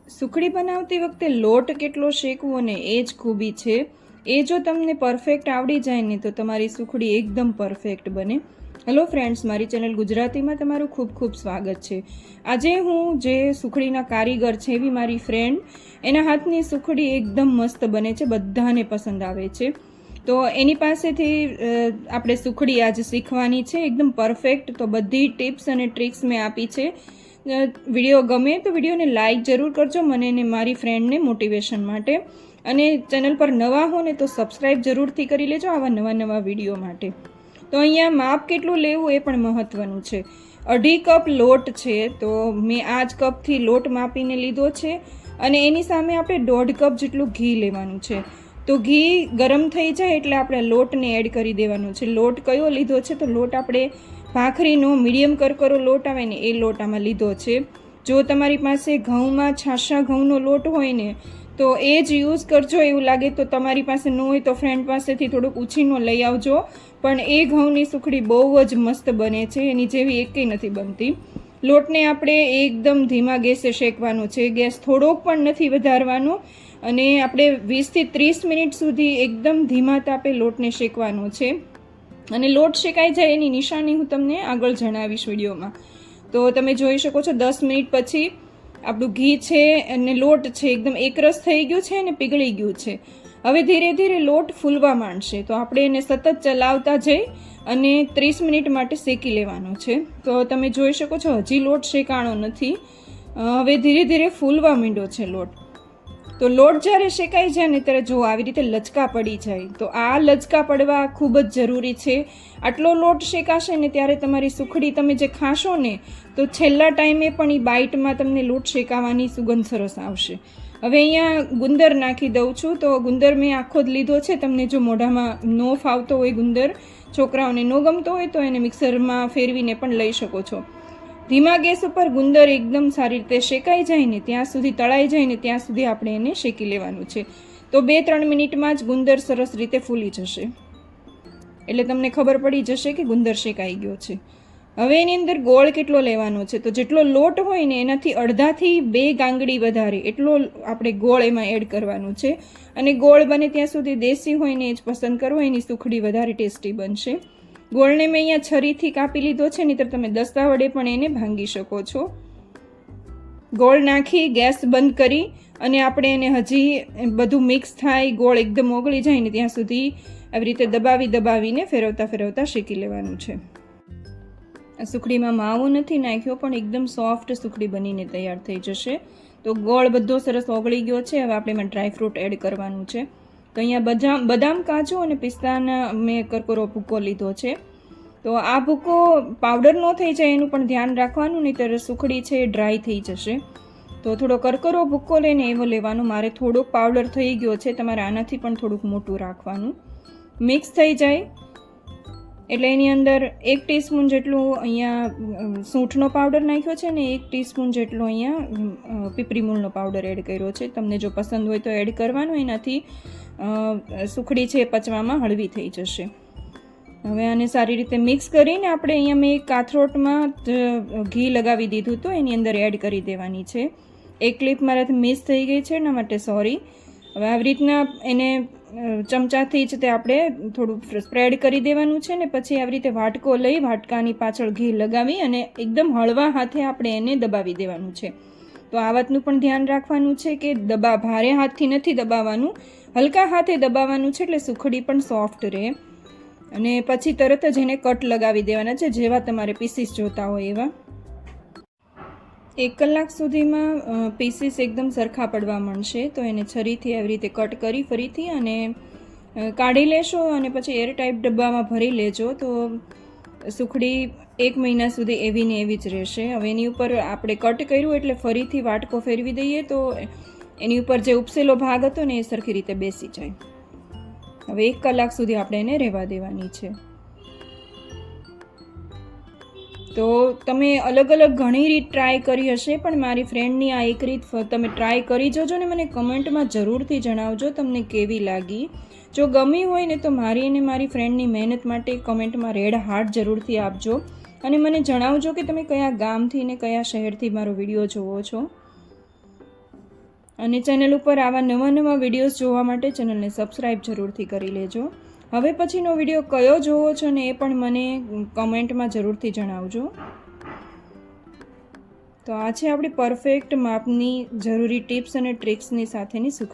સુખડી બનાવતી વખતે લોટ કેટલો શેકવો ને એ જ ખૂબી છે. એ જો તમને પરફેક્ટ આવડી જાય ને તો તમારી સુખડી એકદમ પરફેક્ટ બને. હેલો ફ્રેન્ડ્સ, મારી ચેનલ ગુજરાતીમાં તમારું ખૂબ ખૂબ સ્વાગત છે. આજે હું જે સુખડીના કારીગર છે એવી મારી ફ્રેન્ડ, એના હાથની સુખડી એકદમ મસ્ત બને છે, બધાને પસંદ આવે છે. તો એની પાસેથી આપણે સુખડી આજે શીખવાની છે એકદમ પરફેક્ટ. તો બધી ટિપ્સ અને ટ્રિક્સ મેં આપી છે. વિડીયો ગમે તો વિડીયોને લાઇક જરૂર કરજો, મને અને મારી ફ્રેન્ડને મોટિવેશન માટે. અને ચેનલ પર નવા હો ને તો સબસ્ક્રાઈબ જરૂરથી કરી લેજો આવા નવા વિડીયો માટે. તો અહીંયા માપ કેટલું લેવું એ પણ મહત્ત્વનું છે. 2.5 કપ લોટ છે, તો મેં આ જ કપથી લોટ માપીને લીધો છે. અને એની સામે આપણે 1.5 કપ જેટલું ઘી લેવાનું છે. તો ઘી ગરમ થઈ જાય એટલે આપણે લોટને એડ કરી દેવાનું છે. લોટ કયો લીધો છે? તો લોટ આપણે ભાખરીનો મીડિયમ કરકરો લોટ આવે ને એ લોટ આમાં લીધો છે. જો તમારી પાસે ઘઉંમાં છાશા ઘઉંનો લોટ હોય ને તો એ જ યુઝ કરજો. એવું લાગે તો તમારી પાસે ન હોય તો ફ્રેન્ડ પાસેથી થોડુંક ઉછીનો લઈ આવજો. પણ એ ઘઉંની સુખડી બહુ જ મસ્ત બને છે, એની જેવી એકેય નથી બનતી. લોટને આપણે એકદમ ધીમા ગેસે શેકવાનો છે, ગેસ થોડોક પણ નથી વધારવાનો. અને આપણે 20 થી 30 મિનિટ સુધી એકદમ ધીમા તાપે લોટને શેકવાનો છે. અને લોટ શેકાઈ જાય એની નિશાની હું તમને આગળ જણાવીશ વિડીયોમાં. તો તમે જોઈ શકો છો 10 મિનિટ પછી આપણું ઘી છે અને લોટ છે એકદમ એકરસ થઈ ગયું છે અને પીગળી ગયું છે. હવે ધીરે ધીરે લોટ ફૂલવા માંડશે, તો આપણે એને સતત ચલાવતા જઈ અને 30 મિનિટ માટે શેકી લેવાનો છે. તો તમે જોઈ શકો છો હજી લોટ શેકાણો નથી, હવે ધીરે ધીરે ફૂલવા માંડ્યો છે લોટ. તો લોટ જ્યારે શેકાઈ જાય ને ત્યારે જો આવી રીતે લચકા પડી જાય, તો આ લચકા પડવા ખૂબ જ જરૂરી છે. આટલો લોટ શેકાશે ને ત્યારે તમારી સુખડી તમે જે ખાશો ને તો છેલ્લા ટાઈમે પણ એ બાઇટમાં તમને લોટ શેકાવાની સુગંધ સરસ આવશે. હવે અહીંયા ગુંદર નાખી દઉં છું. તો ગુંદર મેં આખો જ લીધો છે. તમને જો મોઢામાં ન ફાવતો હોય ગુંદર, છોકરાઓને ન ગમતો હોય તો એને મિક્સરમાં ફેરવીને પણ લઈ શકો છો. ધીમા ગેસ ઉપર ગુંદર એકદમ સારી રીતે શેકાઈ જાય ને ત્યાં સુધી, તળાઈ જાય ને ત્યાં સુધી આપણે એને શેકી લેવાનું છે. તો 2-3 મિનિટમાં જ ગુંદર સરસ રીતે ફૂલી જશે, એટલે તમને ખબર પડી જશે કે ગુંદર શેકાઈ ગયો છે. હવે એની અંદર ગોળ કેટલો લેવાનો છે? તો જેટલો લોટ હોય ને એનાથી અડધાથી 2 ગાંગડી વધારે એટલો આપણે ગોળ એમાં એડ કરવાનું છે. અને ગોળ બને ત્યાં સુધી દેશી હોય ને એ જ પસંદ કરવો, એની સુખડી વધારે ટેસ્ટી બનશે. ગોળને મેં અહીંયા છરીથી કાપી લીધો છે, નહીંતર તમે દસ્તા વડે પણ એને ભાંગી શકો છો. ગોળ નાખી ગેસ બંધ કરી અને આપણે એને હજી બધું મિક્સ થાય, ગોળ એકદમ ઓગળી જાય ને ત્યાં સુધી આવી રીતે દબાવીને ફેરવતા શેકી લેવાનું છે. આ સુખડીમાં માવો નથી નાખ્યો પણ એકદમ સોફ્ટ સુખડી બનીને તૈયાર થઈ જશે. તો ગોળ બધો સરસ ઓગળી ગયો છે. હવે આપણે એમાં ડ્રાયફ્રૂટ એડ કરવાનું છે. તો અહીંયા બદામ, કાજુ અને પિસ્તાના મેં કરકરો ભૂકો લીધો છે. તો આ ભૂકો પાવડર ન થઈ જાય એનું પણ ધ્યાન રાખવાનું, નહીં તો સુખડી છે ડ્રાય થઈ જશે. તો થોડો કરકરો ભૂકો લઈને એવો લેવાનો. મારે થોડોક પાવડર થઈ ગયો છે, તમારે આનાથી પણ થોડુંક મોટું રાખવાનું. મિક્સ થઈ જાય એટલે એની અંદર 1 ટીસ્પૂન જેટલું અહીંયા સૂંઠનો પાવડર નાખ્યો છે ને 1 ટીસ્પૂન જેટલો અહીંયા પીપરી મૂળનો પાવડર એડ કર્યો છે. તમને જો પસંદ હોય તો એડ કરવાનો, એનાથી સુખડી છે પચવામાં હળવી થઈ જશે. હવે આને સારી રીતે મિક્સ કરીને આપણે અહીંયા મેં એક કાથરોટમાં ઘી લગાવી દીધું તો એની અંદર એડ કરી દેવાની છે. એક ક્લિપ મારાથી મિસ થઈ ગઈ છે, એના માટે સોરી. હવે આવી રીતના એને ચમચાથી જ તે આપણે થોડું સ્પ્રેડ કરી દેવાનું છે ને પછી આવી રીતે વાટકો લઈ વાટકાની પાછળ ઘી લગાવી અને એકદમ હળવા હાથે આપણે એને દબાવી દેવાનું છે. તો આ વાતનું પણ ધ્યાન રાખવાનું છે કે ભારે હાથથી નથી દબાવવાનું, હલકા હાથે દબાવવાનું છે એટલે સુખડી પણ સોફ્ટ રહે. અને પછી તરત જ એને કટ લગાવી દેવાના છે, જેવા તમારે પીસીસ જોતા હોય એવા. 1 કલાક સુધીમાં પીસીસ એકદમ સરખા પડવા માંડશે. તો એને છરીથી આવી રીતે કટ કરી ફરીથી અને કાઢી લેશો અને પછી એરટાઈટ ડબ્બામાં ભરી લેજો. તો સુખડી 1 મહિના સુધી એવી ને એવી જ રહેશે. હવે એની ઉપર આપણે કટ કર્યું એટલે ફરીથી વાટકો ફેરવી દઈએ તો એની ઉપર જે ઉપસેલો ભાગ હતો ને એ સરખી રીતે બેસી જાય. હવે 1 કલાક સુધી આપણે એને રહેવા દેવાની છે. તો તમે અલગ ઘણી રીત ટ્રાય કરી હશે, પણ મારી ફ્રેન્ડની આ એક રીત તમે ટ્રાય કરી જોજો ને મને કમેન્ટમાં જરૂરથી જણાવજો તમને કેવી લાગી. જો ગમી હોય ને તો મારી અને મારી ફ્રેન્ડની મહેનત માટે કમેન્ટમાં રેડ હાર્ટ જરૂરથી આપજો અને મને જણાવજો કે તમે કયા ગામથી ને કયા શહેરથી મારો વિડીયો જોવો છો. અને ચેનલ ઉપર આવા નવા વિડીયોઝ જોવા માટે ચેનલને સબસ્ક્રાઈબ જરૂરથી કરી લેજો. હવે પછીનો વિડીયો કયો જોવો છો ને એ પણ મને કમેન્ટમાં જરૂરથી જણાવજો. તો આ છે આપણી પરફેક્ટ માપની જરૂરી ટિપ્સ અને ટ્રિક્સની સાથેની સુખડી.